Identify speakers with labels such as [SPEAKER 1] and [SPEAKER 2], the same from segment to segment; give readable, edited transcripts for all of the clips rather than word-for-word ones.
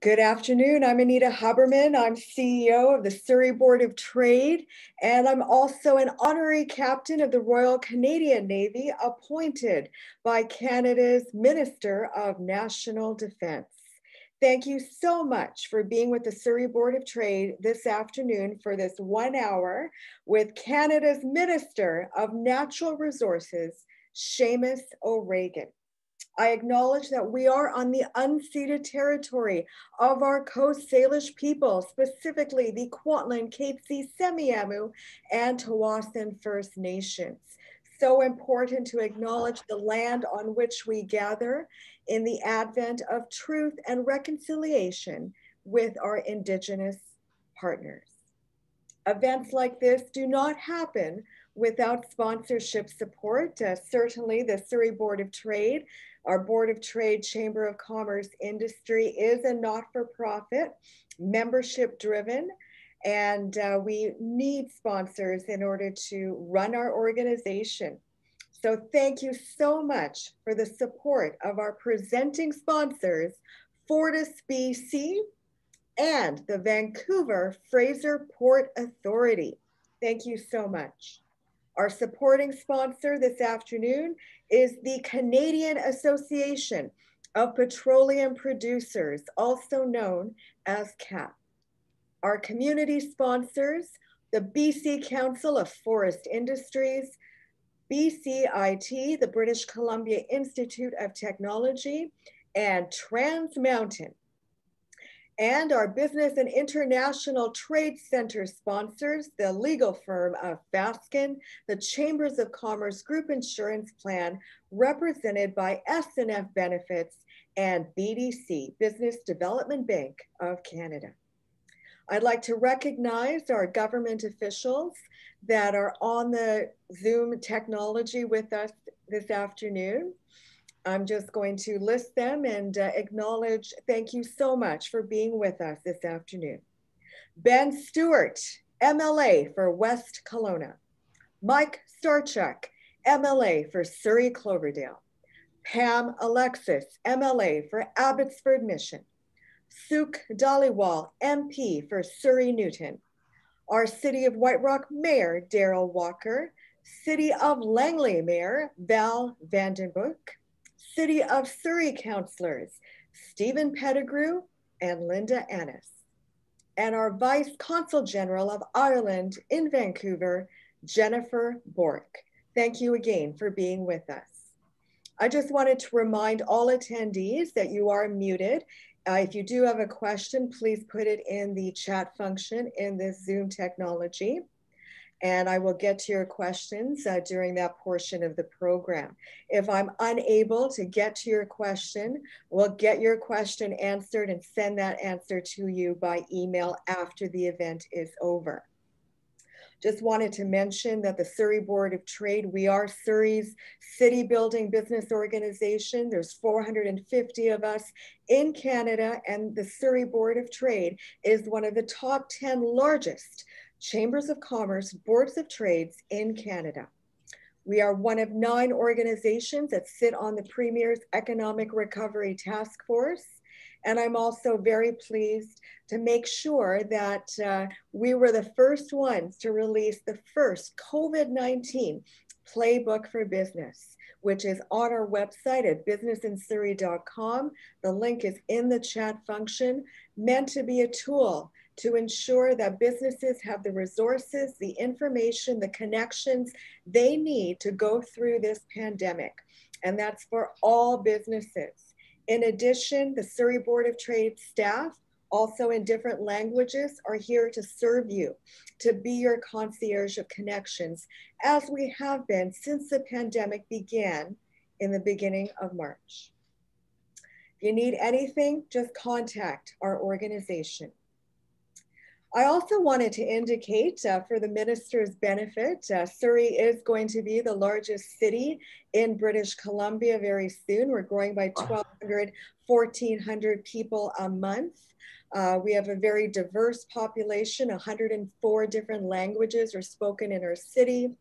[SPEAKER 1] Good afternoon. I'm Anita Huberman. I'm CEO of the Surrey Board of Trade, and I'm also an honorary captain of the Royal Canadian Navy, appointed by Canada's Minister of National Defence. Thank you so much for being with the Surrey Board of Trade this afternoon for this 1 hour with Canada's Minister of Natural Resources, Seamus O'Regan. I acknowledge that we are on the unceded territory of our Coast Salish people, specifically the Kwantlen, Katzie, Semiahmoo, and Tsawwassen First Nations. So important to acknowledge the land on which we gather in the advent of truth and reconciliation with our Indigenous partners. Events like this do not happen without sponsorship support. Certainly the Surrey Board of Trade, our Board of Trade Chamber of Commerce Industry, is a not-for-profit, membership-driven, and we need sponsors in order to run our organization. So thank you so much for the support of our presenting sponsors, Fortisbc and the Vancouver Fraser Port Authority. Thank you so much. Our supporting sponsor this afternoon is the Canadian Association of Petroleum Producers, also known as CAP. Our community sponsors, the BC Council of Forest Industries, BCIT, the British Columbia Institute of Technology, and Trans Mountain. And our Business and International Trade Center sponsors, the legal firm of Baskin, the Chambers of Commerce Group Insurance Plan, represented by SNF Benefits, and BDC, Business Development Bank of Canada. I'd like to recognize our government officials that are on the Zoom technology with us this afternoon. I'm just going to list them and acknowledge, thank you so much for being with us this afternoon. Ben Stewart, MLA for West Kelowna. Mike Starchuk, MLA for Surrey Cloverdale. Pam Alexis, MLA for Abbotsford Mission. Suk Dhaliwal, MP for Surrey Newton. Our City of White Rock Mayor, Daryl Walker. City of Langley Mayor, Val Vandenbroek. City of Surrey councillors, Stephen Pettigrew and Linda Annis. And our Vice Consul General of Ireland in Vancouver, Jennifer Bork. Thank you again for being with us. I just wanted to remind all attendees that you are muted. If you do have a question, please put it in the chat function in this Zoom technology, and I will get to your questions during that portion of the program. If I'm unable to get to your question, we'll get your question answered and send that answer to you by email after the event is over. Just wanted to mention that the Surrey Board of Trade, we are Surrey's city building business organization. There's 450 of us in Canada, and the Surrey Board of Trade is one of the top 10 largest Chambers of Commerce, Boards of Trades in Canada. We are one of 9 organizations that sit on the Premier's Economic Recovery Task Force. And I'm also very pleased to make sure that we were the first ones to release the first COVID-19 playbook for business, which is on our website at businessinsurrey.com. The link is in the chat function, meant to be a tool to ensure that businesses have the resources, the information, the connections they need to go through this pandemic. And that's for all businesses. In addition, the Surrey Board of Trade staff, also in different languages, are here to serve you, to be your concierge of connections, as we have been since the pandemic began in the beginning of March. If you need anything, just contact our organization. I also wanted to indicate for the minister's benefit, Surrey is going to be the largest city in British Columbia very soon. We're growing by 1,200, 1,400 people a month. We have a very diverse population. 104 different languages are spoken in our city.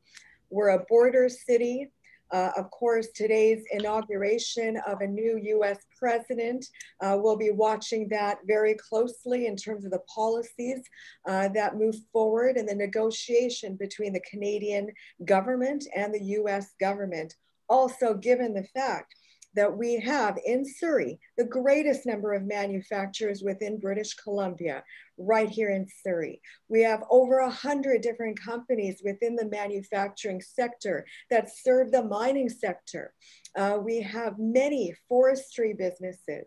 [SPEAKER 1] We're a border city. Of course, today's inauguration of a new US president, we'll be watching that very closely in terms of the policies that move forward and the negotiation between the Canadian government and the US government. Also, given the fact that we have in Surrey the greatest number of manufacturers within British Columbia, right here in Surrey. We have over 100 different companies within the manufacturing sector that serve the mining sector. We have many forestry businesses.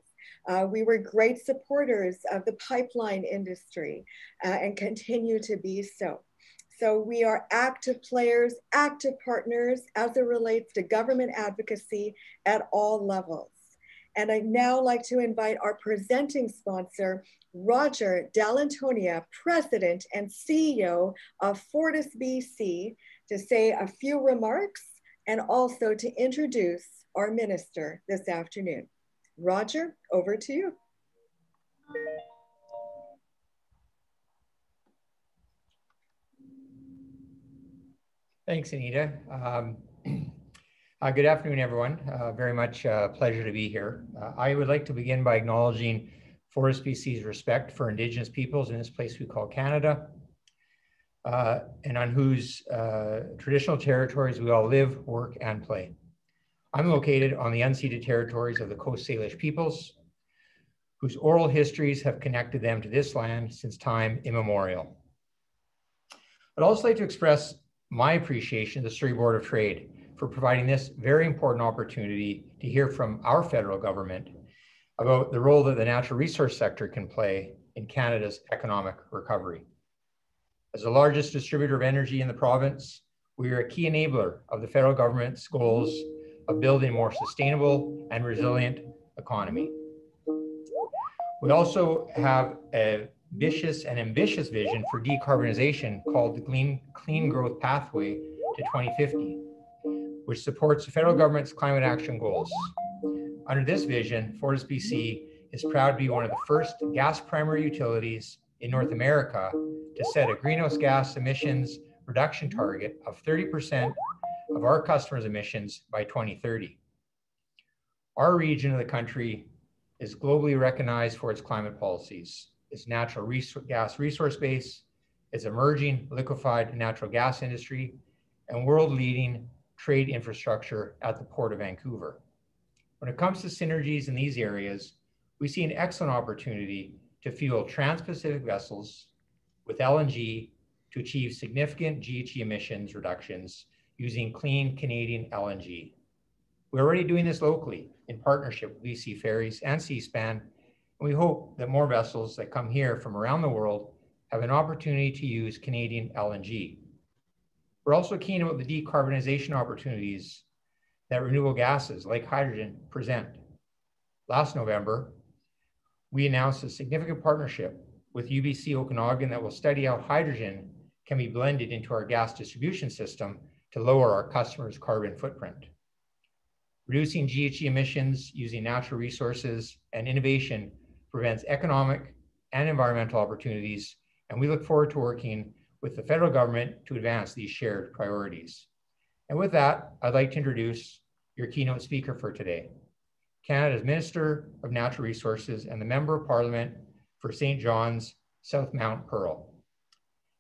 [SPEAKER 1] We were great supporters of the pipeline industry and continue to be so. So we are active players, active partners as it relates to government advocacy at all levels. And I'd now like to invite our presenting sponsor, Roger Dalantonia, President and CEO of Fortisbc, to say a few remarks and also to introduce our minister this afternoon. Roger, over to you.
[SPEAKER 2] Thanks, Anita. Good afternoon, everyone. Very much a pleasure to be here. I would like to begin by acknowledging Fortisbc's respect for Indigenous peoples in this place we call Canada, and on whose traditional territories we all live, work, and play. I'm located on the unceded territories of the Coast Salish peoples, whose oral histories have connected them to this land since time immemorial. I'd also like to express my appreciation to the Surrey Board of Trade for providing this very important opportunity to hear from our federal government about the role that the natural resource sector can play in Canada's economic recovery. As the largest distributor of energy in the province, we are a key enabler of the federal government's goals of building a more sustainable and resilient economy. We also have a ambitious vision for decarbonization called the Clean Growth Pathway to 2050, which supports the federal government's climate action goals. Under this vision, Fortisbc is proud to be one of the first gas primary utilities in North America to set a greenhouse gas emissions reduction target of 30% of our customers' emissions by 2030. Our region of the country is globally recognized for its climate policies, its natural gas resource base, its emerging liquefied natural gas industry, and world-leading trade infrastructure at the Port of Vancouver. When it comes to synergies in these areas, we see an excellent opportunity to fuel trans-Pacific vessels with LNG to achieve significant GHG emissions reductions using clean Canadian LNG. We're already doing this locally in partnership with BC Ferries and Seaspan, and we hope that more vessels that come here from around the world have an opportunity to use Canadian LNG. We're also keen about the decarbonization opportunities that renewable gases like hydrogen present. Last November, we announced a significant partnership with UBC Okanagan that will study how hydrogen can be blended into our gas distribution system to lower our customers' carbon footprint. Reducing GHG emissions using natural resources and innovation prevents economic and environmental opportunities, and we look forward to working with the federal government to advance these shared priorities. And with that, I'd like to introduce your keynote speaker for today, Canada's Minister of Natural Resources and the Member of Parliament for St. John's, South Mount Pearl.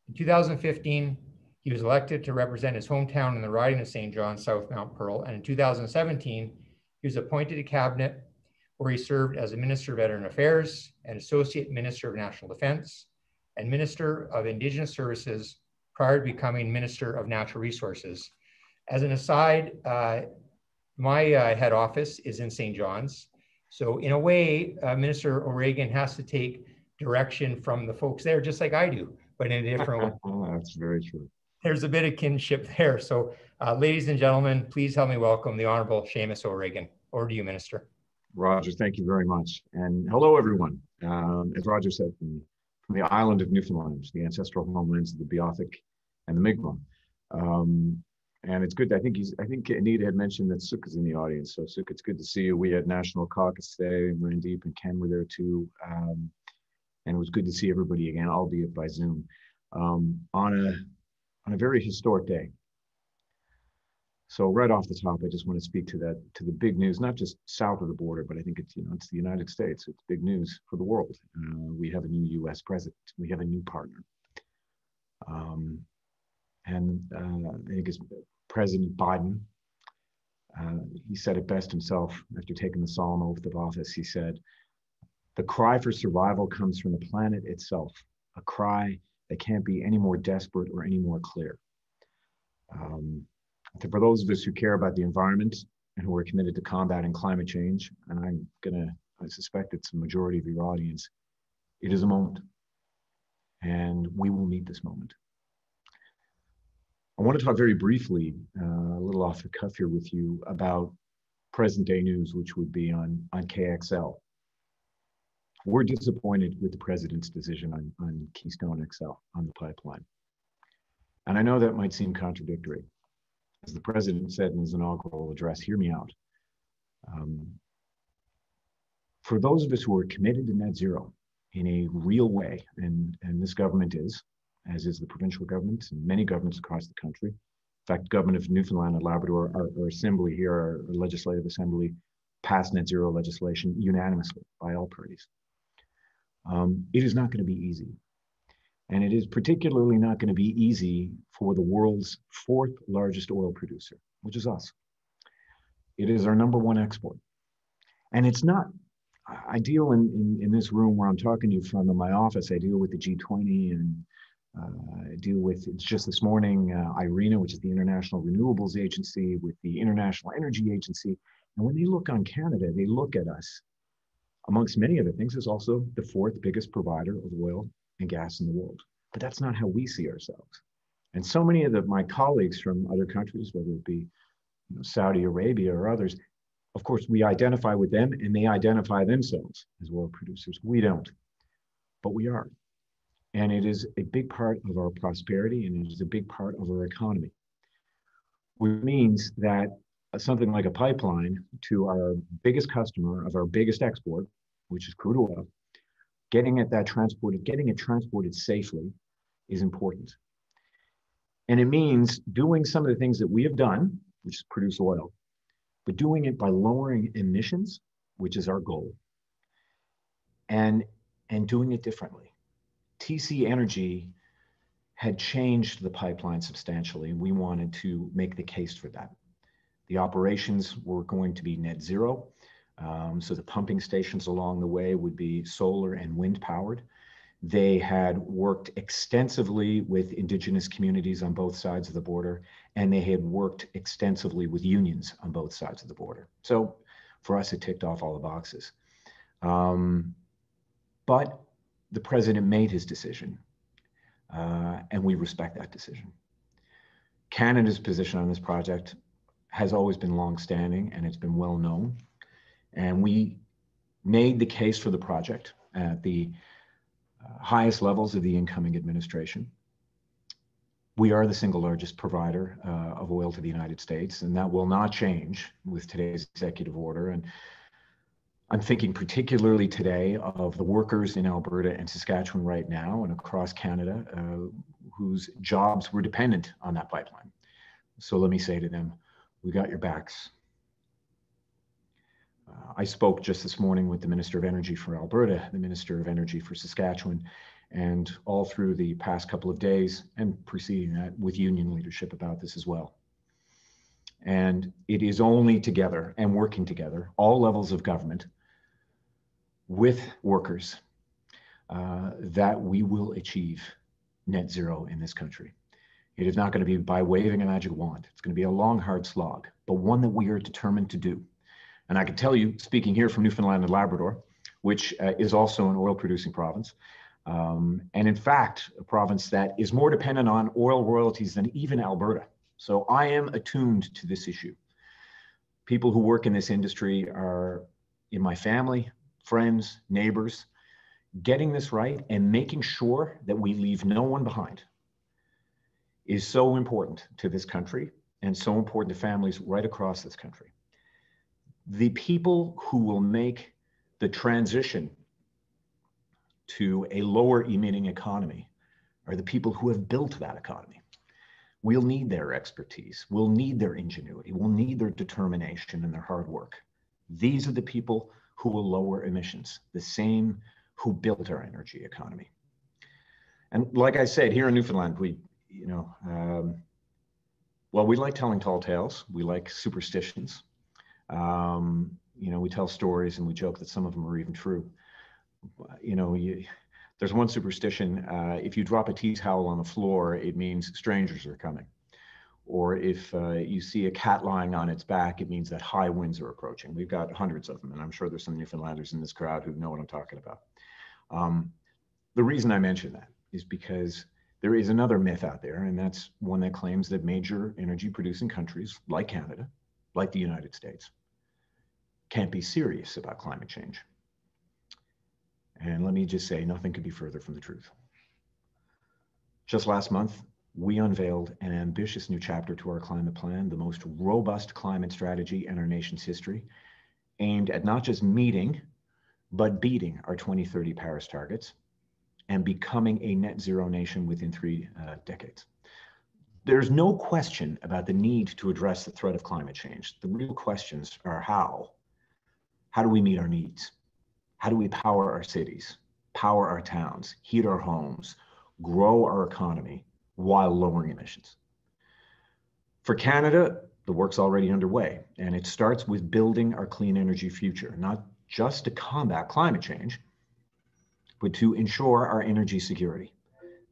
[SPEAKER 2] In 2015, he was elected to represent his hometown in the riding of St. John's, South Mount Pearl, and in 2017, he was appointed to cabinet where he served as a Minister of Veteran Affairs and Associate Minister of National Defence and Minister of Indigenous Services prior to becoming Minister of Natural Resources. As an aside, my head office is in St. John's. So in a way, Minister O'Regan has to take direction from the folks there, just like I do, but in a different way.
[SPEAKER 3] That's very true.
[SPEAKER 2] There's a bit of kinship there. So ladies and gentlemen, please help me welcome the Honorable Seamus O'Regan. Over to you, Minister.
[SPEAKER 3] Roger, thank you very much. And hello, everyone. As Roger said, from the island of Newfoundland, the ancestral homelands of the Beothuk and the Mi'kmaq. And it's good. I think Anita had mentioned that Suk is in the audience. So Suk, it's good to see you. We had National Caucus today, and Randeep and Ken were there too. And it was good to see everybody again, albeit by Zoom, on a very historic day. So right off the top, I just want to speak to the big news, not just south of the border, but I think it's, it's the United States. It's big news for the world. We have a new U.S. president. We have a new partner. And I think it's President Biden. He said it best himself after taking the solemn oath of office. He said, "The cry for survival comes from the planet itself, a cry that can't be any more desperate or any more clear." For those of us who care about the environment and who are committed to combating climate change, and I suspect it's the majority of your audience, it is a moment, and we will meet this moment. I want to talk very briefly, a little off the cuff here with you, about present day news, which would be on KXL. We're disappointed with the president's decision on Keystone XL, on the pipeline. And I know that might seem contradictory. As the president said in his inaugural address, hear me out. For those of us who are committed to net zero in a real way, and this government is, as is the provincial government and many governments across the country. In fact, government of Newfoundland and Labrador, our assembly here, our legislative assembly, passed net zero legislation unanimously by all parties. It is not going to be easy. And it is particularly not going to be easy for the world's fourth largest oil producer, which is us. It is our #1 export. And it's not, I deal in this room where I'm talking to you from in my office, I deal with the G20 and I deal with, it's just this morning, IRENA, which is the International Renewables Agency, with the International Energy Agency. And when they look on Canada, they look at us, amongst many other things, as also the fourth biggest provider of oil and gas in the world. But that's not how we see ourselves. And so many of my colleagues from other countries, whether it be Saudi Arabia or others, of course, we identify with them and they identify themselves as oil producers. We don't, but we are. And it is a big part of our prosperity and it is a big part of our economy, which means that something like a pipeline to our biggest customer of our biggest export, which is crude oil, getting it transported safely is important. And it means doing some of the things that we have done, which is produce oil, but doing it by lowering emissions, which is our goal, and doing it differently. TC Energy had changed the pipeline substantially, and we wanted to make the case for that. The operations were going to be net zero. So the pumping stations along the way would be solar and wind powered. They had worked extensively with Indigenous communities on both sides of the border, and they had worked extensively with unions on both sides of the border. So for us, it ticked off all the boxes. But the president made his decision, and we respect that decision. Canada's position on this project has always been longstanding, and it's been well known. And we made the case for the project at the highest levels of the incoming administration. We are the single largest provider of oil to the United States, and that will not change with today's executive order. And I'm thinking particularly today of the workers in Alberta and Saskatchewan right now and across Canada whose jobs were dependent on that pipeline. So let me say to them, we got your backs. I spoke just this morning with the Minister of Energy for Alberta, the Minister of Energy for Saskatchewan, and all through the past couple of days and preceding that with union leadership about this as well. And it is only together and working together, all levels of government, with workers, that we will achieve net zero in this country. It is not going to be by waving a magic wand. It's going to be a long, hard slog, but one that we are determined to do. And I can tell you, speaking here from Newfoundland and Labrador, which is also an oil producing province, and in fact, a province that is more dependent on oil royalties than even Alberta. So I am attuned to this issue. People who work in this industry are in my family, friends, neighbors. Getting this right and making sure that we leave no one behind is so important to this country and so important to families right across this country. The people who will make the transition to a lower emitting economy are the people who have built that economy. We'll need their expertise. We'll need their ingenuity. We'll need their determination and their hard work. These are the people who will lower emissions, the same who built our energy economy. And like I said, here in Newfoundland, we like telling tall tales. We like superstitions. We tell stories and we joke that some of them are even true. There's one superstition, if you drop a tea towel on the floor, it means strangers are coming. Or if you see a cat lying on its back, it means that high winds are approaching. We've got hundreds of them, and I'm sure there's some Newfoundlanders in this crowd who know what I'm talking about. The reason I mention that is because there is another myth out there, and that's one that claims that major energy producing countries like Canada, like the United States, can't be serious about climate change. And let me just say, nothing could be further from the truth. Just last month, we unveiled an ambitious new chapter to our climate plan, the most robust climate strategy in our nation's history, aimed at not just meeting, but beating our 2030 Paris targets and becoming a net zero nation within 3 decades. There's no question about the need to address the threat of climate change. The real questions are how. How do we meet our needs? How do we power our cities, power our towns, heat our homes, grow our economy while lowering emissions? For Canada, the work's already underway, and it starts with building our clean energy future, not just to combat climate change, but to ensure our energy security,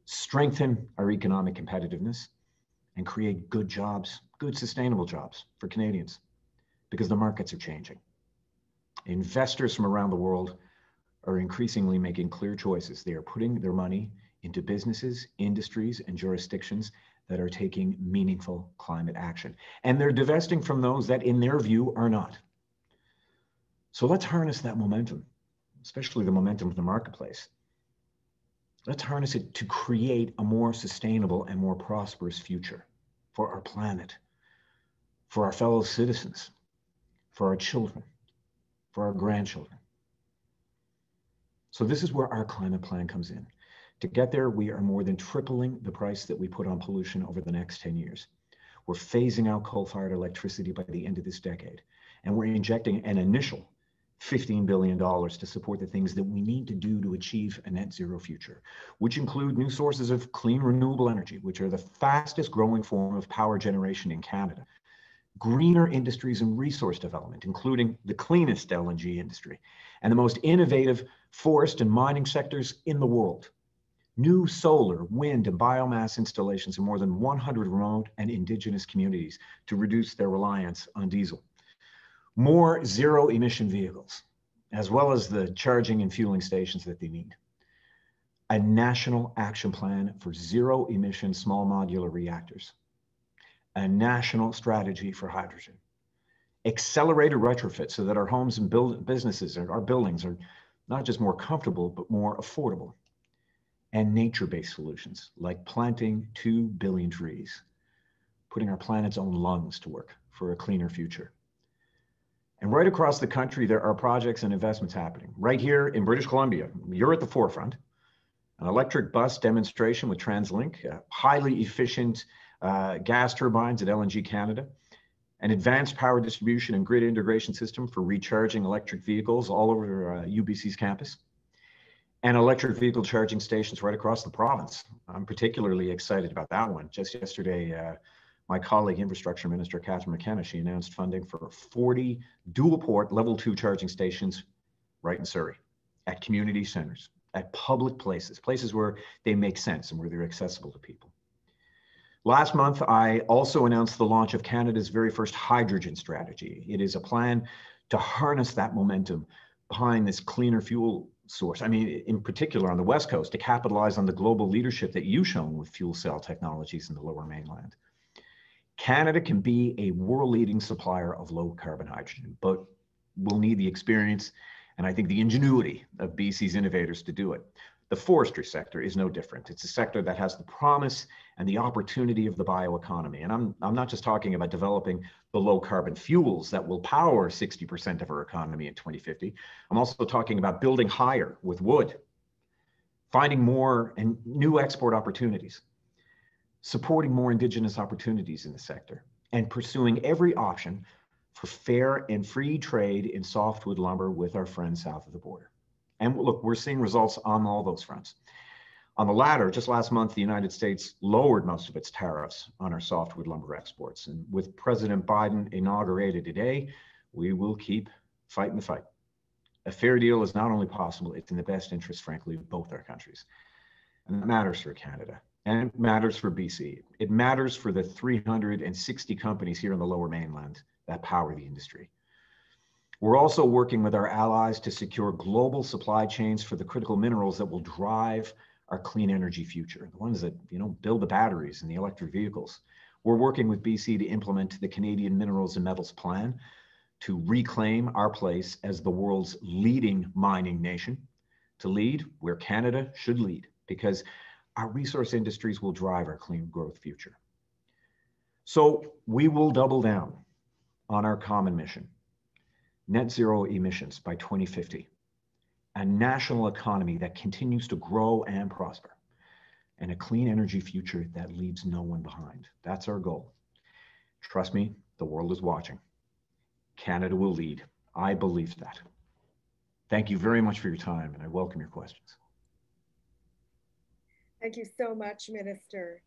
[SPEAKER 3] strengthen our economic competitiveness, and create good jobs, good sustainable jobs for Canadians, because the markets are changing. Investors from around the world are increasingly making clear choices. They are putting their money into businesses, industries, and jurisdictions that are taking meaningful climate action. And they're divesting from those that, in their view, are not. So let's harness that momentum, especially the momentum of the marketplace. Let's harness it to create a more sustainable and more prosperous future for our planet, for our fellow citizens, for our children, for our grandchildren. So this is where our climate plan comes in. To get there, we are more than tripling the price that we put on pollution over the next 10 years. We're phasing out coal-fired electricity by the end of this decade. And we're injecting an initial $15 billion to support the things that we need to do to achieve a net zero future, which include new sources of clean renewable energy, which are the fastest growing form of power generation in Canada, greener industries and resource development, including the cleanest LNG industry, and the most innovative forest and mining sectors in the world. New solar, wind, and biomass installations in more than 100 remote and Indigenous communities to reduce their reliance on diesel. More zero-emission vehicles, as well as the charging and fueling stations that they need. A national action plan for zero-emission small modular reactors. A national strategy for hydrogen. Accelerated retrofit so that our homes and businesses and our buildings are not just more comfortable, but more affordable. And nature-based solutions like planting 2 billion trees, putting our planet's own lungs to work for a cleaner future. And right across the country, there are projects and investments happening. Right here in British Columbia, you're at the forefront. An electric bus demonstration with TransLink, highly efficient gas turbines at LNG Canada, an advanced power distribution and grid integration system for recharging electric vehicles all over UBC's campus, and electric vehicle charging stations right across the province. I'm particularly excited about that one. Just yesterday, my colleague, Infrastructure Minister Catherine McKenna, she announced funding for 40 dual port level 2 charging stations right in Surrey, at community centers, at public places, places where they make sense and where they're accessible to people. Last month, I also announced the launch of Canada's very first hydrogen strategy. It is a plan to harness that momentum behind this cleaner fuel source. I mean, in particular on the West Coast, to capitalize on the global leadership that you've shown with fuel cell technologies in the Lower Mainland. Canada can be a world-leading supplier of low-carbon hydrogen, but we'll need the experience and I think the ingenuity of BC's innovators to do it. The forestry sector is no different. It's a sector that has the promise and the opportunity of the bioeconomy. And I'm not just talking about developing the low-carbon fuels that will power 60% of our economy in 2050. I'm also talking about building higher with wood, finding more and new export opportunities. supporting more Indigenous opportunities in the sector, and pursuing every option for fair and free trade in softwood lumber with our friends south of the border. And look, we're seeing results on all those fronts. On the latter, just last month, the United States lowered most of its tariffs on our softwood lumber exports. And with President Biden inaugurated today, we will keep fighting the fight. A fair deal is not only possible, it's in the best interest, frankly, of both our countries. And that matters for Canada, and it matters for BC. It matters for the 360 companies here in the Lower Mainland that power the industry. We're also working with our allies to secure global supply chains for the critical minerals that will drive our clean energy future, the ones that build the batteries and the electric vehicles. We're working with BC to implement the Canadian Minerals and Metals Plan to reclaim our place as the world's leading mining nation, to lead where Canada should lead, because our resource industries will drive our clean growth future. So we will double down on our common mission, net zero emissions by 2050. A national economy that continues to grow and prosper, and a clean energy future that leaves no one behind. That's our goal. Trust me, the world is watching. Canada will lead. I believe that. Thank you very much for your time, and I welcome your questions.
[SPEAKER 1] Thank you so much, Minister.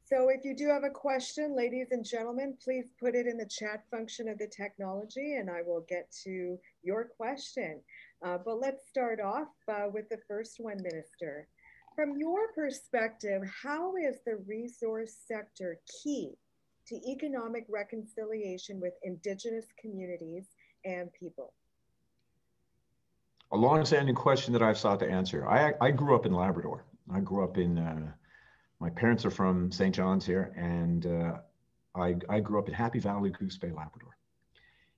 [SPEAKER 1] So if you do have a question, ladies and gentlemen, please put it in the chat function of the technology and I will get to your question. But let's start off with the first one, Minister. From your perspective, how is the resource sector key to economic reconciliation with Indigenous communities and people?
[SPEAKER 3] A long-standing question that I've sought to answer. I grew up in Labrador. I grew up in, my parents are from St. John's here, and I grew up in Happy Valley, Goose Bay, Labrador.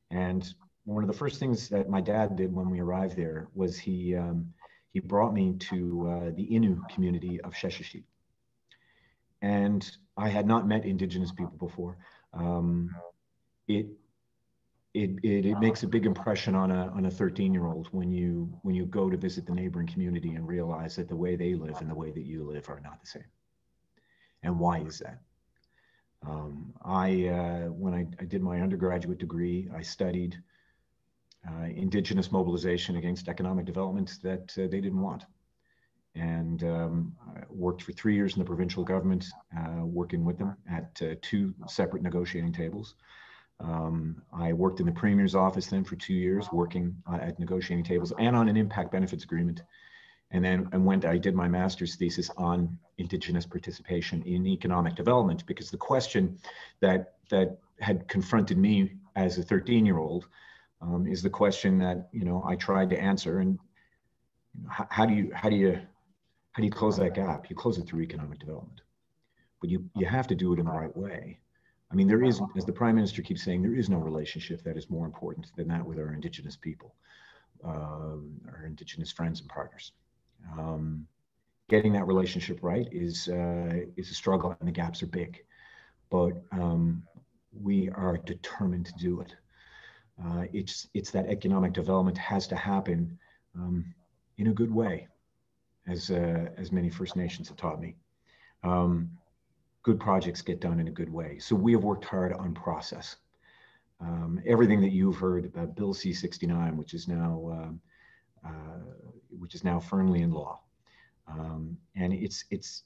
[SPEAKER 3] And one of the first things that my dad did when we arrived there was he brought me to the Innu community of Sheshashik. And I had not met Indigenous people before. It makes a big impression on a 13-year-old when you go to visit the neighboring community and realize that the way they live and the way that you live are not the same. And why is that? When I did my undergraduate degree, I studied Indigenous mobilization against economic development that they didn't want. And I worked for 3 years in the provincial government, working with them at 2 separate negotiating tables. I worked in the Premier's office then for 2 years, working at negotiating tables and on an impact benefits agreement. And then I did my master's thesis on Indigenous participation in economic development, because the question that had confronted me as a 13-year-old is the question that I tried to answer. And how do you close that gap? You close it through economic development, but you have to do it in the right way. I mean, there is, as the Prime Minister keeps saying, there is no relationship that is more important than that with our Indigenous people, our Indigenous friends and partners. Getting that relationship right is a struggle, and the gaps are big, but we are determined to do it. It's that economic development has to happen in a good way, as many First Nations have taught me. Good projects get done in a good way. So we have worked hard on process. Everything that you've heard about Bill C-69, which is now firmly in law, and it's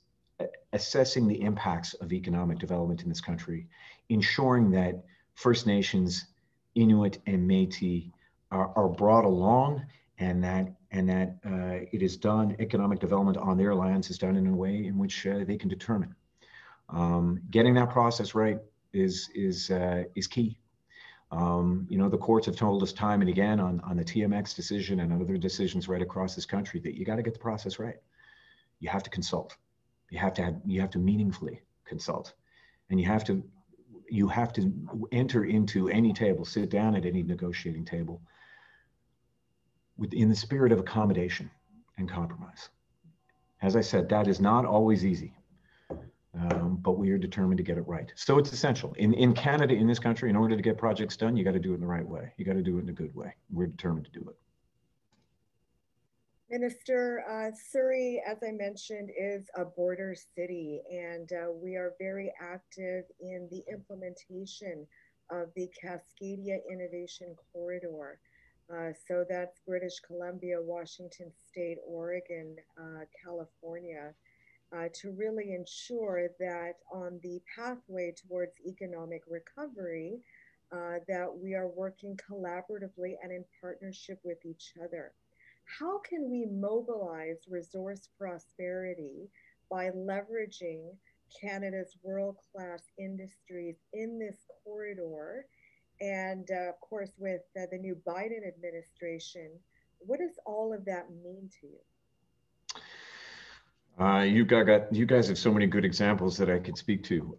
[SPEAKER 3] assessing the impacts of economic development in this country, ensuring that First Nations, Inuit, and Métis are brought along, and that it is done. Economic development on their lands is done in a way in which they can determine. Getting that process right is key. The courts have told us time and again on the TMX decision and other decisions right across this country that you got to get the process right. You have to consult. You have to meaningfully consult, and you have to enter into any table, sit down at any negotiating table within the spirit of accommodation and compromise. As I said, that is not always easy. But we are determined to get it right. So it's essential. In Canada, in this country, in order to get projects done, you got to do it in the right way. You got to do it in a good way. We're determined to do it.
[SPEAKER 1] Minister, Surrey, as I mentioned, is a border city, and we are very active in the implementation of the Cascadia Innovation Corridor. So that's British Columbia, Washington State, Oregon, California, to really ensure that on the pathway towards economic recovery, that we are working collaboratively and in partnership with each other. How can we mobilize resource prosperity by leveraging Canada's world-class industries in this corridor? And of course, with the new Biden administration, what does all of that mean to you?
[SPEAKER 3] You guys have so many good examples that I could speak to.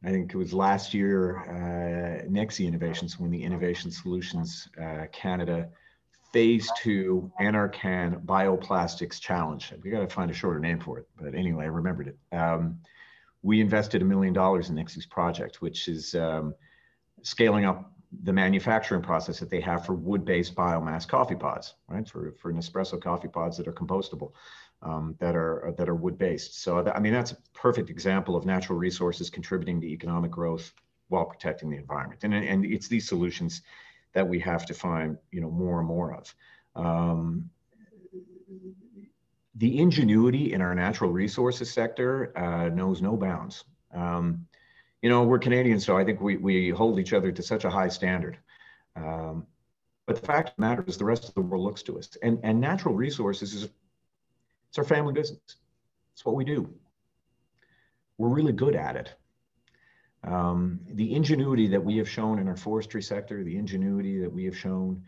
[SPEAKER 3] I think it was last year, Nexi Innovations, when the Innovation Solutions Canada Phase 2 Anarcan Bioplastics Challenge. We got to find a shorter name for it, but anyway, I remembered it. We invested $1 million in Nexi's project, which is scaling up the manufacturing process that they have for wood-based biomass coffee pods, right? For Nespresso coffee pods that are compostable, that are wood-based. So I mean, that's a perfect example of natural resources contributing to economic growth while protecting the environment. And it's these solutions that we have to find, more and more of. The ingenuity in our natural resources sector knows no bounds. We're Canadians, so I think we hold each other to such a high standard. But the fact of the matter is the rest of the world looks to us. And natural resources it's our family business. It's what we do. We're really good at it. The ingenuity that we have shown in our forestry sector, the ingenuity that we have shown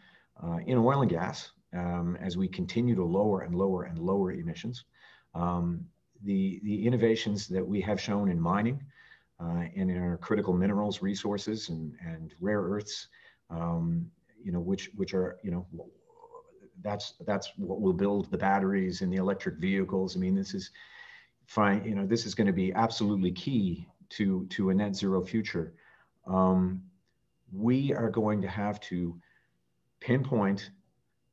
[SPEAKER 3] in oil and gas, as we continue to lower and lower and lower emissions, the innovations that we have shown in mining and in our critical minerals resources and rare earths, which are, that's what will build the batteries and the electric vehicles. I mean, this is fine. This is going to be absolutely key to a net zero future. We are going to have to pinpoint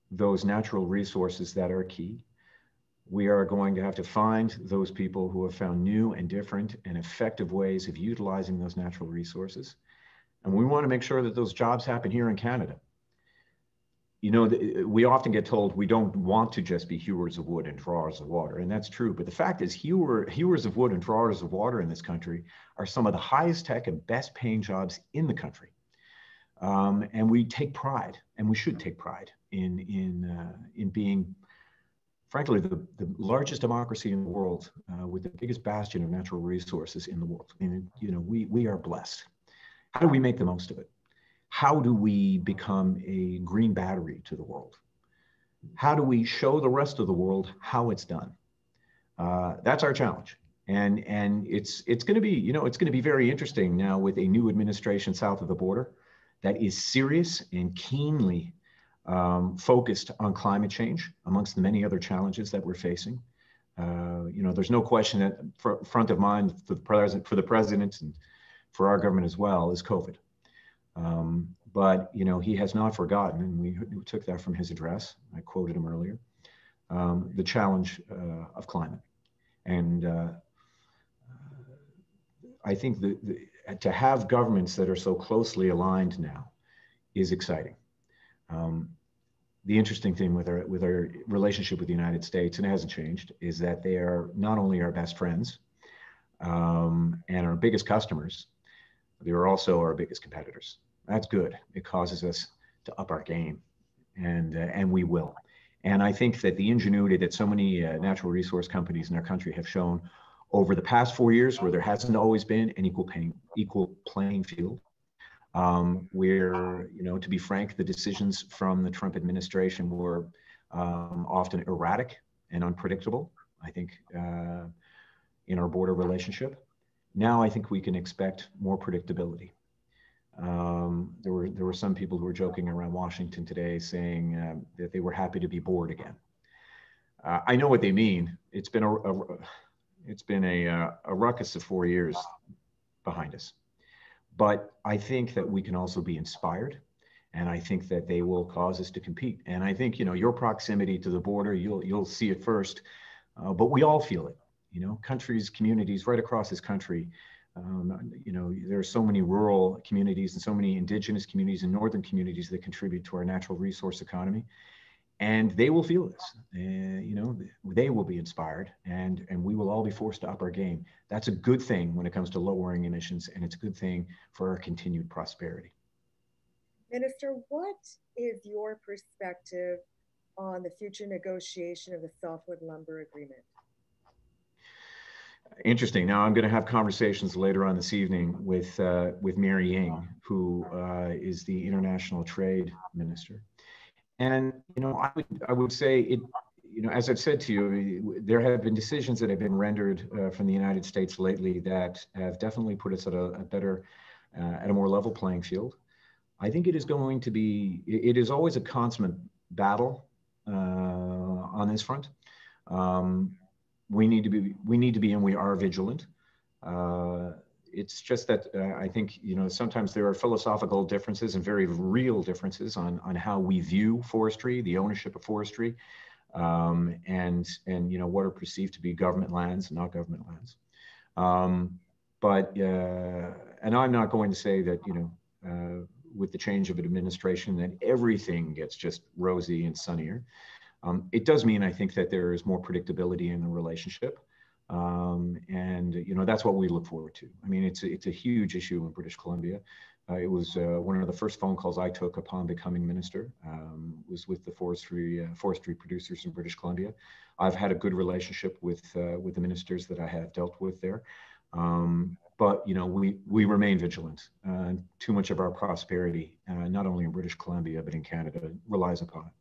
[SPEAKER 3] those natural resources that are key. We are going to have to find those people who have found new and different and effective ways of utilizing those natural resources. And we want to make sure that those jobs happen here in Canada. We often get told we don't want to just be hewers of wood and drawers of water, and that's true. But the fact is, hewers of wood and drawers of water in this country are some of the highest tech and best paying jobs in the country. And we take pride, and we should take pride in being, frankly, the largest democracy in the world with the biggest bastion of natural resources in the world. And we are blessed. How do we make the most of it? How do we become a green battery to the world? How do we show the rest of the world how it's done? That's our challenge. And it's going to be, it's going to be very interesting now with a new administration south of the border that is serious and keenly focused on climate change amongst the many other challenges that we're facing. There's no question that front of mind for the president and for our government as well is COVID. But he has not forgotten, and we took that from his address. I quoted him earlier, the challenge of climate. And I think to have governments that are so closely aligned now is exciting. The interesting thing with our relationship with the United States, and it hasn't changed, is that they are not only our best friends and our biggest customers, they are also our biggest competitors. That's good. It causes us to up our game, and we will. And I think that the ingenuity that so many natural resource companies in our country have shown over the past 4 years, where there hasn't always been an equal playing field, where, to be frank, the decisions from the Trump administration were often erratic and unpredictable, I think, in our border relationship. Now I think we can expect more predictability. There were some people who were joking around Washington today saying that they were happy to be bored again. I know what they mean. It's been a ruckus of 4 years behind us. But I think that we can also be inspired, And I think that they will cause us to compete. And I think, your proximity to the border, you'll see it first, but we all feel it. Countries, communities right across this country. There are so many rural communities and so many indigenous communities and northern communities that contribute to our natural resource economy. And they will feel this. They will be inspired, and we will all be forced to up our game. That's a good thing when it comes to lowering emissions, and it's a good thing for our continued prosperity.
[SPEAKER 1] Minister, what is your perspective on the future negotiation of the Softwood Lumber Agreement?
[SPEAKER 3] Interesting. Now I'm going to have conversations later on this evening with Mary Ng, who is the International Trade Minister. And, I would say it, as I've said to you, there have been decisions that have been rendered from the United States lately that have definitely put us at a more level playing field. I think it is going to be, it is always a consummate battle on this front. We need to be, and we are vigilant. It's just that I think, sometimes there are philosophical differences and very real differences on how we view forestry, the ownership of forestry, and what are perceived to be government lands and not government lands. And I'm not going to say that, with the change of an administration, that everything gets just rosy and sunnier. It does mean, I think, that there is more predictability in the relationship. That's what we look forward to. I mean, it's a huge issue in British Columbia. It was one of the first phone calls I took upon becoming minister, was with the forestry producers in British Columbia. I've had a good relationship with the ministers that I have dealt with there. But we remain vigilant. Too much of our prosperity, not only in British Columbia, but in Canada, relies upon it.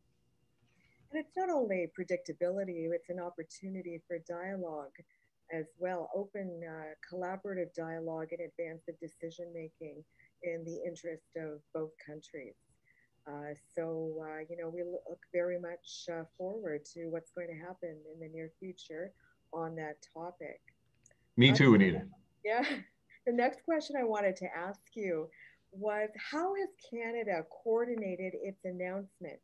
[SPEAKER 1] And it's not only predictability, it's an opportunity for dialogue as well, open collaborative dialogue and advance of decision-making in the interest of both countries. We look very much forward to what's going to happen in the near future on that topic.
[SPEAKER 3] Me too, Anita.
[SPEAKER 1] Yeah. The next question I wanted to ask you was, how has Canada coordinated its announcement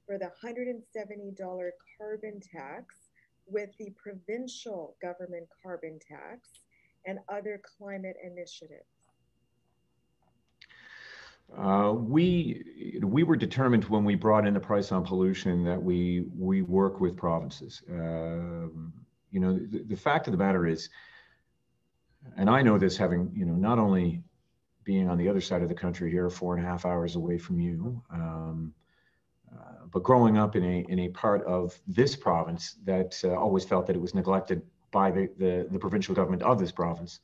[SPEAKER 1] for the $170 carbon tax with the provincial government carbon tax and other climate initiatives?
[SPEAKER 3] We were determined when we brought in the price on pollution that we work with provinces. The fact of the matter is, and I know this having, not only being on the other side of the country here, 4.5 hours away from you, but growing up in a part of this province that always felt that it was neglected by the provincial government of this province.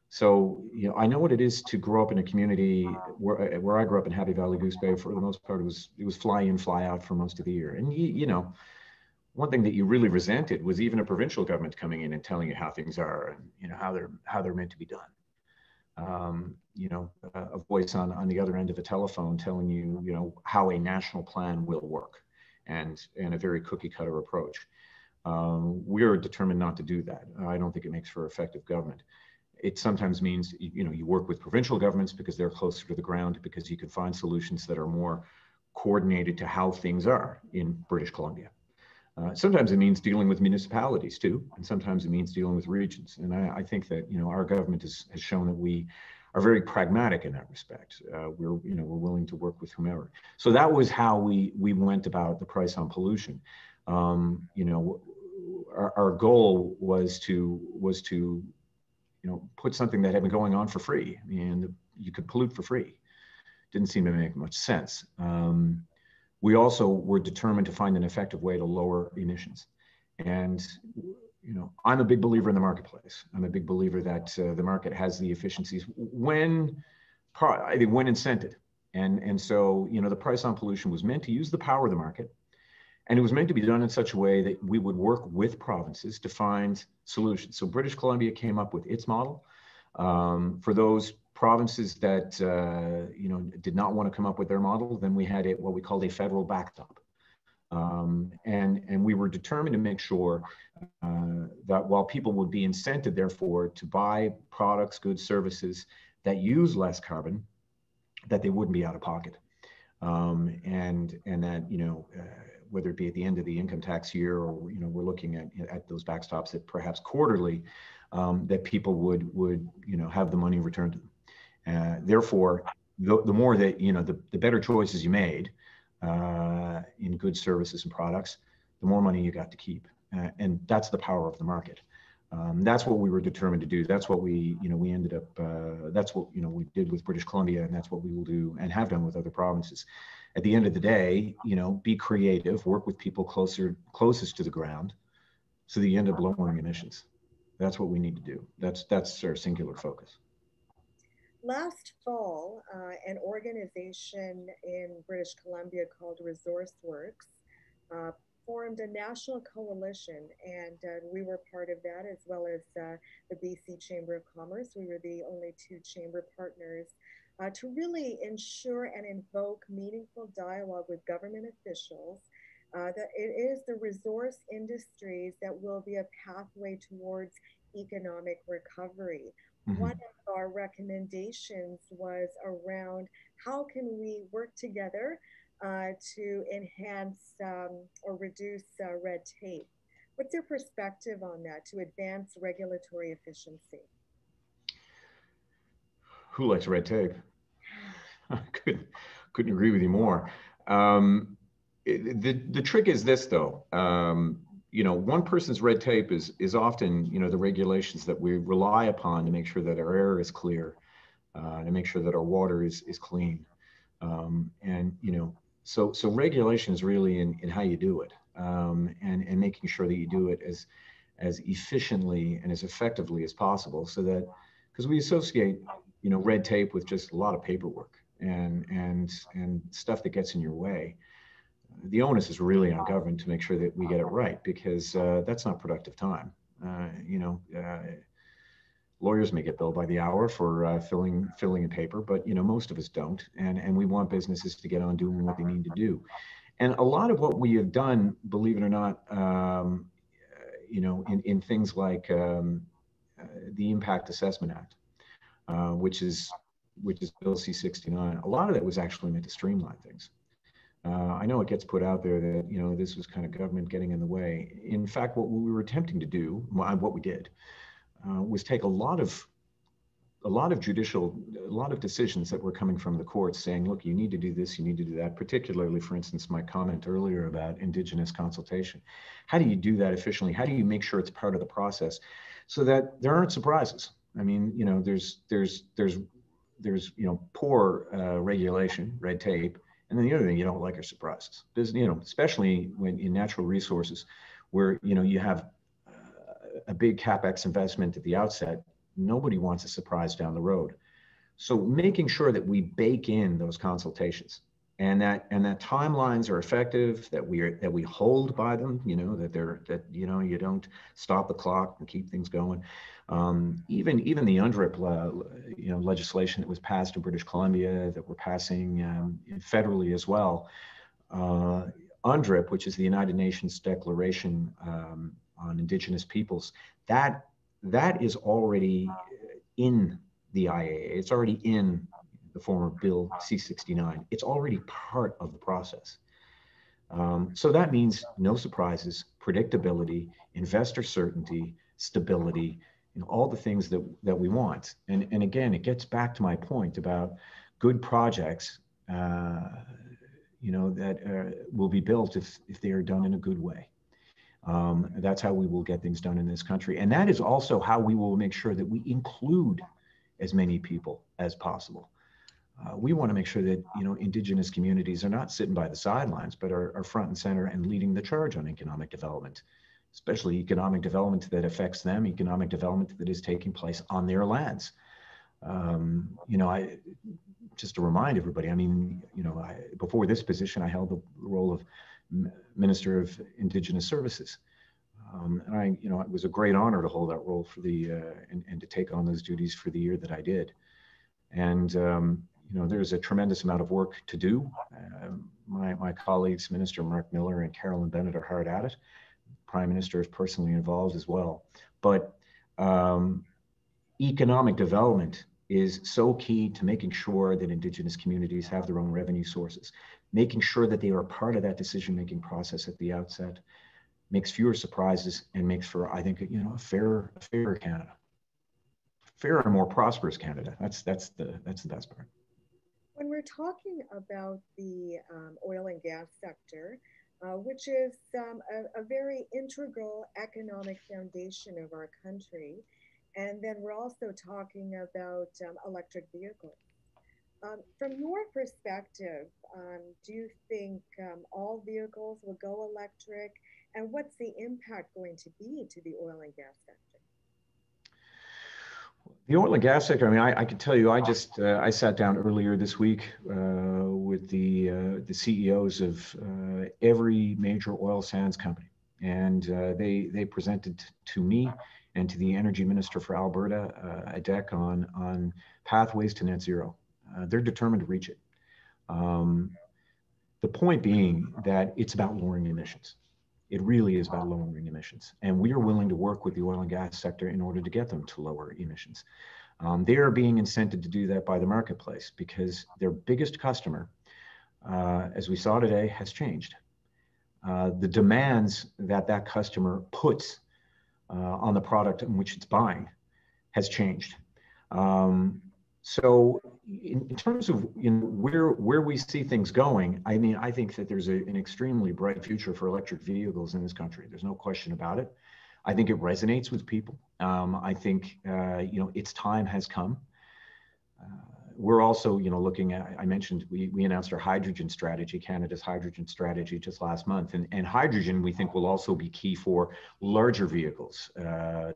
[SPEAKER 3] So, I know what it is to grow up in a community where I grew up in Happy Valley Goose Bay. For the most part, it was fly in, fly out for most of the year. And one thing that you really resented was even a provincial government coming in and telling you how things are and how they're meant to be done. A voice on the other end of a telephone telling you, how a national plan will work, and a very cookie cutter approach. We're determined not to do that. I don't think it makes for effective government. It sometimes means, you work with provincial governments because they're closer to the ground, because you can find solutions that are more coordinated to how things are in British Columbia. Sometimes it means dealing with municipalities too, and sometimes it means dealing with regions. And I think that our government has shown that we are very pragmatic in that respect. We're willing to work with whomever. So that was how we went about the price on pollution. Our goal was to put something that had been going on for free. I mean, you could pollute for free. Didn't seem to make much sense. We also were determined to find an effective way to lower emissions. And, I'm a big believer in the marketplace. I'm a big believer that the market has the efficiencies when incented. And so, the price on pollution was meant to use the power of the market. And it was meant to be done in such a way that we would work with provinces to find solutions. So British Columbia came up with its model. For those provinces that did not want to come up with their model, then we had what we called a federal backstop. And we were determined to make sure that while people would be incented, therefore, to buy products, goods, services that use less carbon, that they wouldn't be out of pocket. and that, whether it be at the end of the income tax year, or we're looking at those backstops that perhaps quarterly, that people would have the money returned to them. Therefore, the more that the better choices you made in goods, services, and products, the more money you got to keep, and that's the power of the market. That's what we were determined to do. That's what we ended up. That's what we did with British Columbia, and that's what we will do and have done with other provinces. At the end of the day, be creative, work with people closest to the ground, so that you end up lowering emissions. That's what we need to do. That's our singular focus.
[SPEAKER 1] Last fall, an organization in British Columbia called ResourceWorks formed a national coalition, and we were part of that, as well as the BC Chamber of Commerce. We were the only two chamber partners to really ensure and invoke meaningful dialogue with government officials, that it is the resource industries that will be a pathway towards economic recovery. Mm-hmm. One of our recommendations was around how can we work together to enhance or reduce red tape. What's your perspective on that to advance regulatory efficiency?
[SPEAKER 3] Who likes red tape? I couldn't agree with you more. The trick is this, though. One person's red tape is often, the regulations that we rely upon to make sure that our air is clear, to make sure that our water is clean. So regulation is really in how you do it, and making sure that you do it as efficiently and as effectively as possible, so that, because we associate, red tape with just a lot of paperwork and stuff that gets in your way. The onus is really on government to make sure that we get it right, because that's not productive time. Lawyers may get billed by the hour for filling in paper, but most of us don't, and we want businesses to get on doing what they need to do. And a lot of what we have done, believe it or not, in things like the Impact Assessment Act, which is Bill C-69, a lot of that was actually meant to streamline things. I know it gets put out there that this was kind of government getting in the way. In fact, what we were attempting to do, what we did, was take a lot of decisions that were coming from the courts saying, look, you need to do this, you need to do that. Particularly, for instance, my comment earlier about Indigenous consultation. How do you do that efficiently? How do you make sure it's part of the process, so that there aren't surprises? I mean, there's poor regulation, red tape. And then the other thing you don't like are surprises. There's, especially when in natural resources, where you have a big capex investment at the outset. Nobody wants a surprise down the road. So making sure that we bake in those consultations, and that timelines are effective, that we hold by them, that you don't stop the clock and keep things going. Even the UNDRIP legislation that was passed in British Columbia, that we're passing federally as well. UNDRIP, which is the United Nations Declaration on Indigenous Peoples, that is already in the IAA. It's already in the form of Bill C-69. It's already part of the process. So that means no surprises, predictability, investor certainty, stability, all the things that we want. And again, it gets back to my point about good projects, that will be built if they are done in a good way. That's how we will get things done in this country. And that is also how we will make sure that we include as many people as possible. We want to make sure that Indigenous communities are not sitting by the sidelines, but are front and center and leading the charge on economic development, especially economic development that affects them, economic development that is taking place on their lands. Just to remind everybody, before this position, I held the role of Minister of Indigenous Services. And it was a great honor to hold that role for and to take on those duties for the year that I did. And there's a tremendous amount of work to do. My colleagues, Minister Mark Miller and Carolyn Bennett, are hard at it. Prime Minister is personally involved as well. But economic development is so key to making sure that Indigenous communities have their own revenue sources, making sure that they are part of that decision-making process at the outset, makes fewer surprises and makes for, I think, a fairer Canada, fairer and more prosperous Canada. That's the best part.
[SPEAKER 1] When we're talking about the oil and gas sector, which is a very integral economic foundation of our country, and then we're also talking about electric vehicles. From your perspective, do you think all vehicles will go electric? And what's the impact going to be to the oil and gas sector?
[SPEAKER 3] The oil and gas sector, I mean, I can tell you, I sat down earlier this week with the CEOs of every major oil sands company. And they presented to me and to the Energy Minister for Alberta a deck on pathways to net zero. They're determined to reach it. The point being that it's about lowering emissions. It really is about lowering emissions. And we are willing to work with the oil and gas sector in order to get them to lower emissions. They are being incented to do that by the marketplace because their biggest customer, as we saw today, has changed. The demands that customer puts on the product in which it's buying has changed. So in terms of where we see things going, I mean, I think that there's an extremely bright future for electric vehicles in this country. There's no question about it. I think it resonates with people. I think its time has come. We're also looking at, I mentioned we announced our hydrogen strategy, Canada's hydrogen strategy, just last month, and hydrogen we think will also be key for larger vehicles,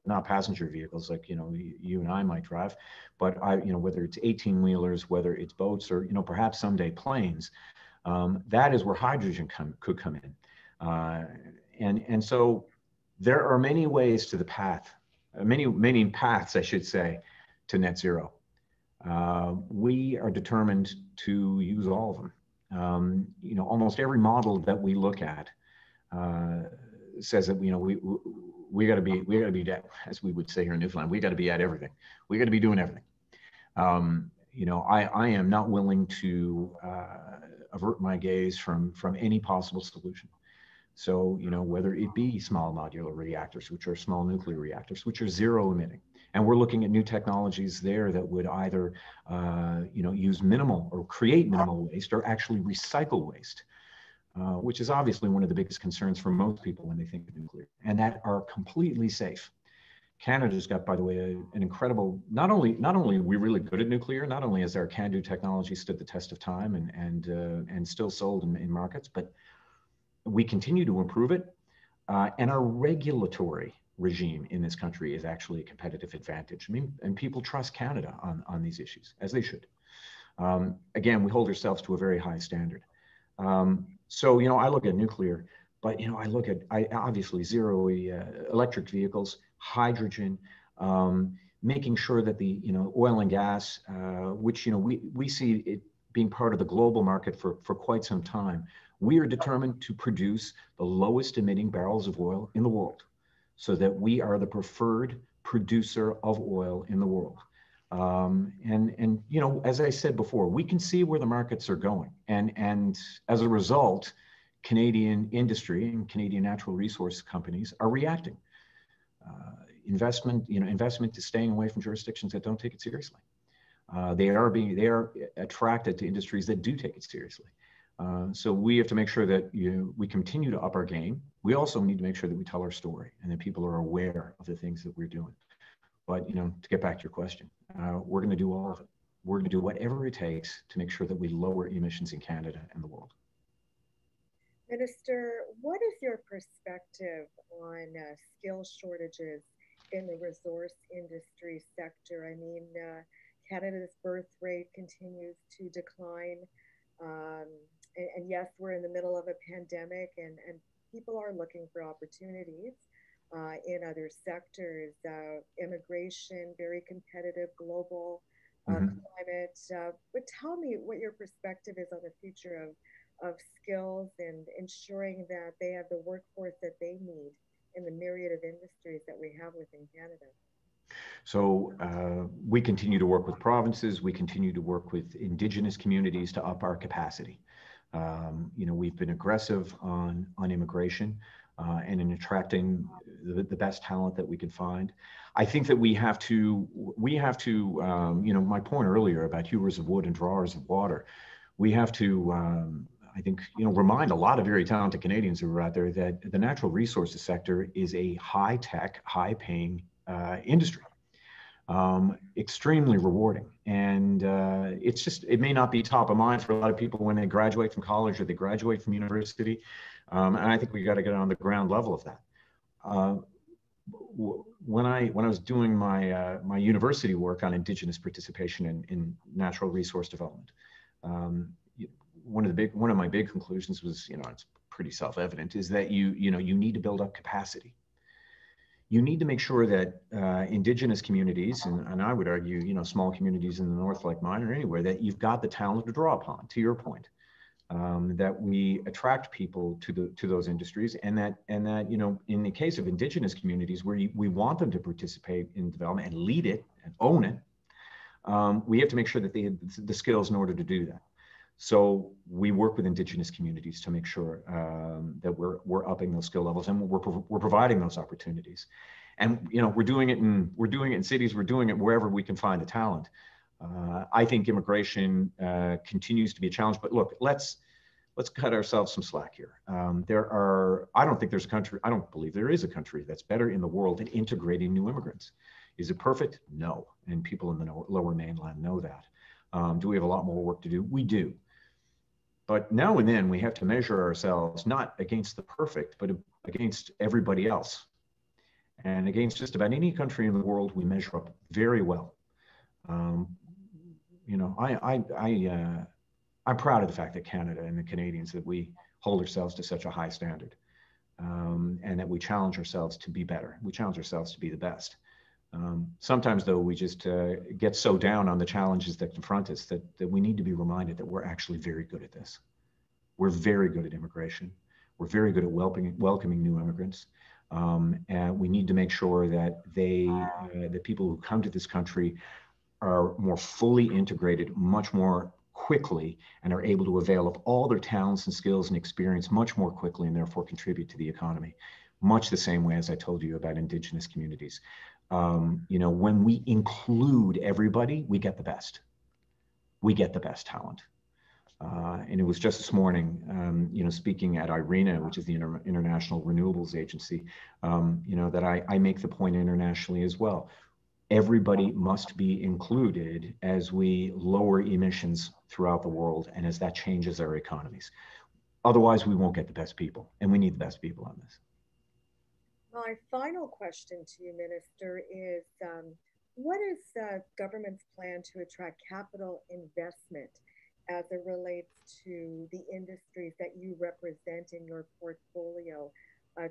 [SPEAKER 3] not passenger vehicles like you and I might drive, but whether it's 18-wheelers, whether it's boats, or perhaps someday planes. That is where hydrogen could come in, and so there are many ways to the path, many paths, I should say, to net zero. We are determined to use all of them. Almost every model that we look at says that we got to be dead, as we would say here in Newfoundland. We got to be at everything. We got to be doing everything. I am not willing to avert my gaze from any possible solution. So whether it be small modular reactors, which are small nuclear reactors, which are zero emitting. And we're looking at new technologies there that would either, use minimal or create minimal waste or actually recycle waste, which is obviously one of the biggest concerns for most people when they think of nuclear, and that are completely safe. Canada's got, by the way, an incredible, not only are we really good at nuclear, not only has our CANDU technology stood the test of time and still sold in markets, but we continue to improve it, and our regulatory regime in this country is actually a competitive advantage. I mean, and people trust Canada on these issues, as they should. Again, we hold ourselves to a very high standard. So, I look at nuclear, but, I look at, obviously zero electric vehicles, hydrogen, making sure that the, oil and gas, which, we see it being part of the global market for quite some time. We are determined to produce the lowest emitting barrels of oil in the world, so that we are the preferred producer of oil in the world. And as I said before, we can see where the markets are going. And as a result, Canadian industry and Canadian natural resource companies are reacting. Investment is staying away from jurisdictions that don't take it seriously. They are attracted to industries that do take it seriously. So we have to make sure that we continue to up our game. We also need to make sure that we tell our story and that people are aware of the things that we're doing. But to get back to your question, we're going to do all of it. We're going to do whatever it takes to make sure that we lower emissions in Canada and the world.
[SPEAKER 1] Minister, what is your perspective on skill shortages in the resource industry sector? I mean, Canada's birth rate continues to decline. And yes, we're in the middle of a pandemic, and people are looking for opportunities in other sectors. Immigration, very competitive, global climate. But tell me what your perspective is on the future of skills and ensuring that they have the workforce that they need in the myriad of industries that we have within Canada.
[SPEAKER 3] So we continue to work with provinces. We continue to work with Indigenous communities to up our capacity. We've been aggressive on immigration and in attracting the best talent that we can find. I think that we have to, my point earlier about hewers of wood and drawers of water, we have to, I think, remind a lot of very talented Canadians who are out there that the natural resources sector is a high-tech, high-paying industry. Extremely rewarding. And it may not be top of mind for a lot of people when they graduate from college or they graduate from university. And I think we got to get on the ground level of that. When I was doing my my university work on Indigenous participation in natural resource development, one of my big conclusions was, it's pretty self-evident, is that you need to build up capacity. You need to make sure that Indigenous communities, and I would argue, small communities in the north like mine or anywhere, that you've got the talent to draw upon, to your point, that we attract people to those industries, and that in the case of Indigenous communities where we want them to participate in development and lead it and own it, we have to make sure that they have the skills in order to do that. So we work with Indigenous communities to make sure that we're upping those skill levels, and we're providing those opportunities. And we're doing it in cities. We're doing it wherever we can find the talent. I think immigration continues to be a challenge. But look, let's cut ourselves some slack here. I don't believe there is a country that's better in the world at integrating new immigrants. Is it perfect? No. And people in the lower mainland know that. Do we have a lot more work to do? We do. But now and then we have to measure ourselves not against the perfect, but against everybody else. And against just about any country in the world, we measure up very well. I'm proud of the fact that Canada and the Canadians, that we hold ourselves to such a high standard, and that we challenge ourselves to be better. We challenge ourselves to be the best. Sometimes, though, we just get so down on the challenges that confront us that we need to be reminded that we're actually very good at this. We're very good at immigration. We're very good at welcoming new immigrants. And we need to make sure that the people who come to this country are more fully integrated, much more quickly, and are able to avail of all their talents and skills and experience much more quickly, and therefore contribute to the economy, much the same way as I told you about Indigenous communities. When we include everybody, we get the best. We get the best talent. And it was just this morning, speaking at IRENA, which is the International Renewables Agency, that I make the point internationally as well. Everybody must be included as we lower emissions throughout the world and as that changes our economies. Otherwise, we won't get the best people, and we need the best people on this.
[SPEAKER 1] My final question to you, Minister, is what is the government's plan to attract capital investment as it relates to the industries that you represent in your portfolio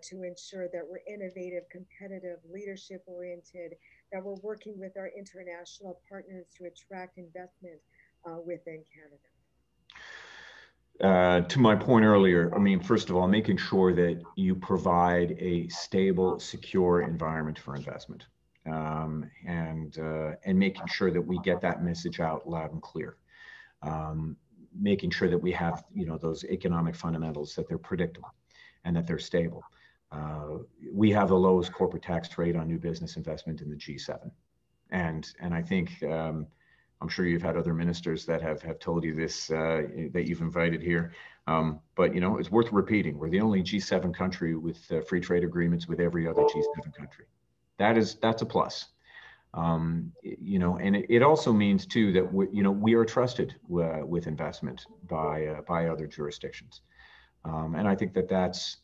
[SPEAKER 1] to ensure that we're innovative, competitive, leadership-oriented, that we're working with our international partners to attract investment within Canada?
[SPEAKER 3] To my point earlier, first of all, making sure that you provide a stable, secure environment for investment, and making sure that we get that message out loud and clear. Making sure that we have, those economic fundamentals, that they're predictable and that they're stable. We have the lowest corporate tax rate on new business investment in the G7, and I think. I'm sure you've had other ministers that have told you this, that you've invited here. But, it's worth repeating. We're the only G7 country with free trade agreements with every other G7 country. That's a plus. And it also means, too, that we are trusted with investment by other jurisdictions. And I think that's,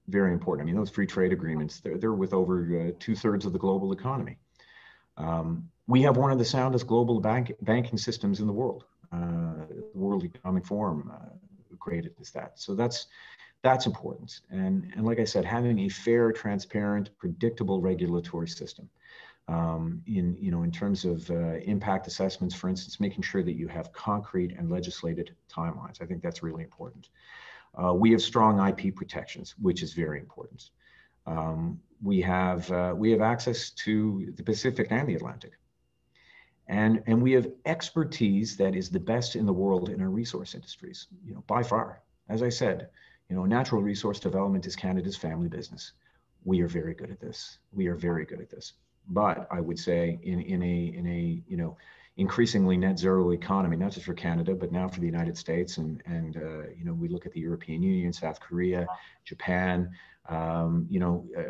[SPEAKER 3] very important. Those free trade agreements, they're with over 2/3 of the global economy. We have one of the soundest global banking systems in the world. The World Economic Forum graded as that. So that's important. And like I said, having a fair, transparent, predictable regulatory system. In terms of impact assessments, for instance, making sure that you have concrete and legislated timelines. I think that's really important. We have strong IP protections, which is very important. we have access to the Pacific and the Atlantic. And we have expertise that is the best in the world in our resource industries, by far. As I said, natural resource development is Canada's family business. We are very good at this. We are very good at this. But I would say in a increasingly net zero economy, not just for Canada, but now for the United States, and we look at the European Union, South Korea, Japan,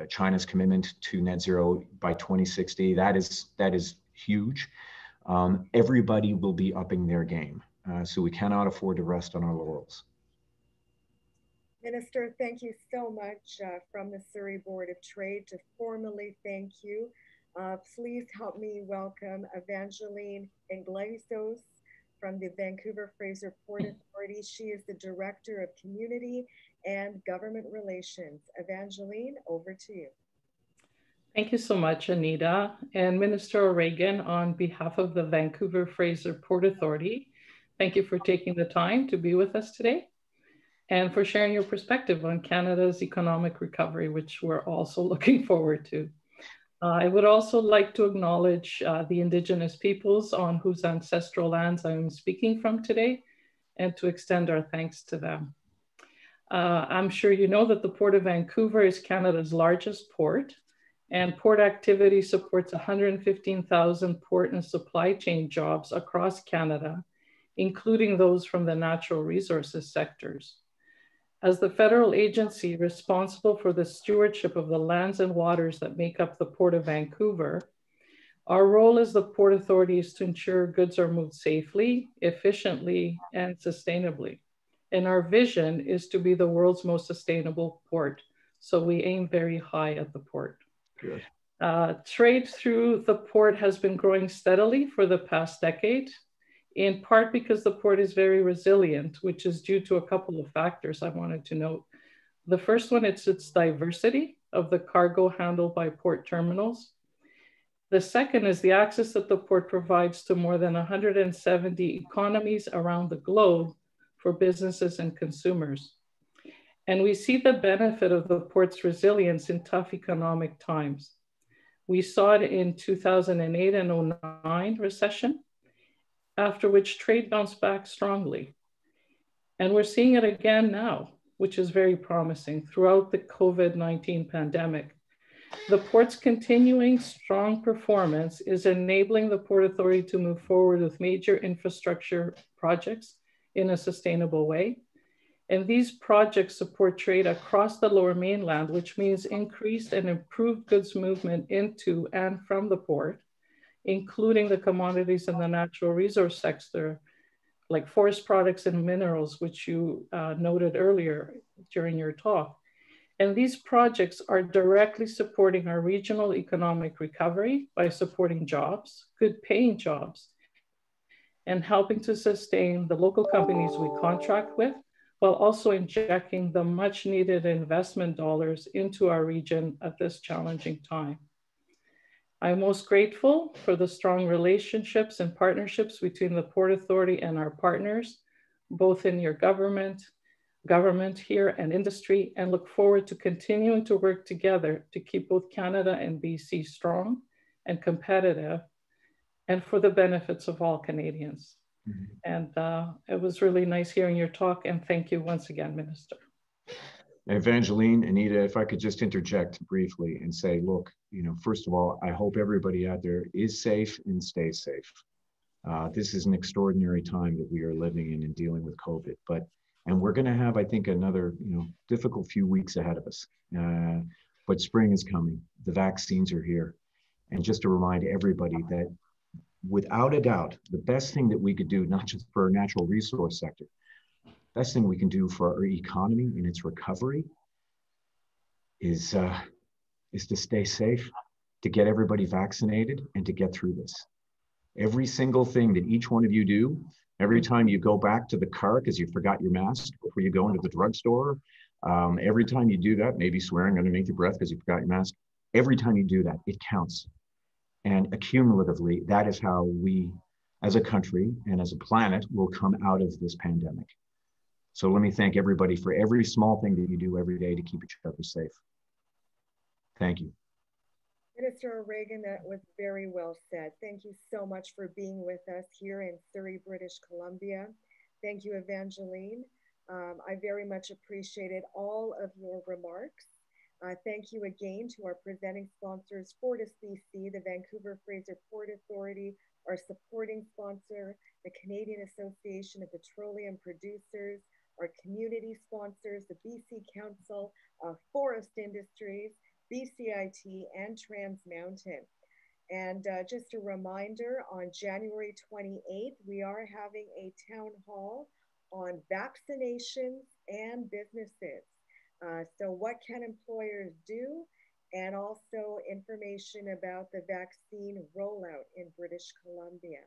[SPEAKER 3] China's commitment to net zero by 2060. That is huge. Everybody will be upping their game. So we cannot afford to rest on our laurels.
[SPEAKER 1] Minister, thank you so much from the Surrey Board of Trade to formally thank you. Please help me welcome Evangeline Iglesias from the Vancouver Fraser Port Authority. She is the Director of Community and Government Relations. Evangeline, over to you.
[SPEAKER 4] Thank you so much, Anita. And Minister O'Regan, on behalf of the Vancouver Fraser Port Authority, thank you for taking the time to be with us today and for sharing your perspective on Canada's economic recovery, which we're also looking forward to. I would also like to acknowledge the Indigenous peoples on whose ancestral lands I'm speaking from today, and to extend our thanks to them. I'm sure you know that the Port of Vancouver is Canada's largest port, and port activity supports 115,000 port and supply chain jobs across Canada, including those from the natural resources sectors. As the federal agency responsible for the stewardship of the lands and waters that make up the Port of Vancouver, our role as the Port Authority is to ensure goods are moved safely, efficiently, and sustainably. And our vision is to be the world's most sustainable port. So we aim very high at the port.
[SPEAKER 3] Good.
[SPEAKER 4] Trade through the port has been growing steadily for the past decade, in part because the port is very resilient, which is due to a couple of factors I wanted to note. The first one, it's its diversity of the cargo handled by port terminals. The second is the access that the port provides to more than 170 economies around the globe for businesses and consumers. And we see the benefit of the port's resilience in tough economic times. We saw it in 2008 and 2009 recession, after which trade bounced back strongly. And we're seeing it again now, which is very promising throughout the COVID-19 pandemic. The port's continuing strong performance is enabling the Port Authority to move forward with major infrastructure projects in a sustainable way. And these projects support trade across the Lower Mainland, which means increased and improved goods movement into and from the port, including the commodities in the natural resource sector, like forest products and minerals, which you noted earlier during your talk. And these projects are directly supporting our regional economic recovery by supporting jobs, good paying jobs, and helping to sustain the local companies we contract with, while also injecting the much needed investment dollars into our region at this challenging time. I'm most grateful for the strong relationships and partnerships between the Port Authority and our partners, both in your government here and industry, and look forward to continuing to work together to keep both Canada and BC strong and competitive, and for the benefits of all Canadians. And it was really nice hearing your talk, and thank you once again, Minister.
[SPEAKER 3] Evangeline, Anita, if I could just interject briefly and say, look, first of all, I hope everybody out there is safe and stays safe. This is an extraordinary time that we are living in and dealing with COVID, and we're going to have, I think, another, difficult few weeks ahead of us. But spring is coming. The vaccines are here. And just to remind everybody that without a doubt, the best thing that we could do, not just for our natural resource sector, best thing we can do for our economy and its recovery is to stay safe, to get everybody vaccinated, and to get through this. Every single thing that each one of you do, every time you go back to the car because you forgot your mask before you go into the drugstore, every time you do that, maybe swearing underneath your breath because you forgot your mask, every time you do that, it counts. And accumulatively, that is how we, as a country and as a planet, will come out of this pandemic. So let me thank everybody for every small thing that you do every day to keep each other safe. Thank you.
[SPEAKER 1] Minister O'Regan, that was very well said. Thank you so much for being with us here in Surrey, British Columbia. Thank you, Evangeline. I very much appreciated all of your remarks. Thank you again to our presenting sponsors, Fortisbc, the Vancouver Fraser Port Authority, our supporting sponsor, the Canadian Association of Petroleum Producers, our community sponsors, the BC Council of Forest Industries, BCIT, and Trans Mountain. And just a reminder, on January 28th, we are having a town hall on vaccinations and businesses. So what can employers do? And also information about the vaccine rollout in British Columbia.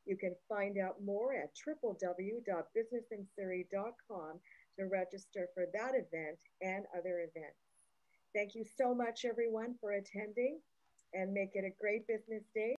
[SPEAKER 1] You can find out more at www.businessinsurrey.com to register for that event and other events. Thank you so much, everyone, for attending, and make it a great business day.